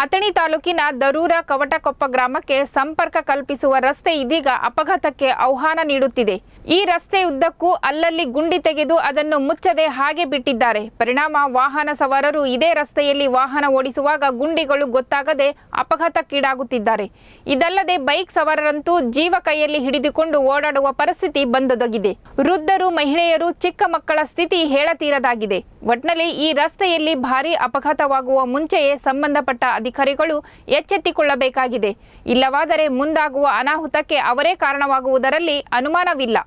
ಅಥಣಿ ತಾಲೂಕಿನ ದರೂರ ಕವಟಕೊಪ್ಪ ಗ್ರಾಮಕ್ಕೆ ಸಂಪರ್ಕ ಕಲ್ಪಿಸುವ ರಸ್ತೆ ಇದೀಗ ಅಪಘಾತಕ್ಕೆ ಆಹ್ವಾನ ನೀಡುತ್ತಿದೆ. ಈ ರಸ್ತೆ ಉದ್ದಕ್ಕೂ ಅಲ್ಲಲ್ಲಿ ಗುಂಡಿ ತೆಗೆದು ಅದನ್ನು ಮುಚ್ಚದೆ ಹಾಗೆ ಬಿಟ್ಟಿದ್ದಾರೆ. ಪರಿಣಾಮ ವಾಹನ ಸವಾರರು ಇದೇ ರಸ್ತೆಯಲ್ಲಿ ವಾಹನ ಓಡಿಸುವಾಗ ಗುಂಡಿಗಳು ಗೊತ್ತಾಗದೆ ಅಪಘಾತಕ್ಕೀಡಾಗುತ್ತಿದ್ದಾರೆ. ಇದಲ್ಲದೆ ಬೈಕ್ ಸವಾರರಂತೂ ಜೀವ ಕೈಯಲ್ಲಿ ಹಿಡಿದುಕೊಂಡು ಓಡಾಡುವ ಪರಿಸ್ಥಿತಿ ಬಂದೊದಗಿದೆ. ವೃದ್ಧರು, ಮಹಿಳೆಯರು, ಚಿಕ್ಕ ಮಕ್ಕಳ ಸ್ಥಿತಿ ಹೇಳತೀರದಾಗಿದೆ. ಒಟ್ನಲ್ಲಿ ಈ ರಸ್ತೆಯಲ್ಲಿ ಭಾರೀ ಅಪಘಾತವಾಗುವ ಮುಂಚೆಯೇ ಸಂಬಂಧಪಟ್ಟ ಅಧಿಕಾರಿಗಳು ಎಚ್ಚೆತ್ತುಕೊಳ್ಳಬೇಕಾಗಿದೆ. ಇಲ್ಲವಾದರೆ ಮುಂದಾಗುವ ಅನಾಹುತಕ್ಕೆ ಅವರೇ ಕಾರಣವಾಗುವುದರಲ್ಲಿ ಅನುಮಾನವಿಲ್ಲ.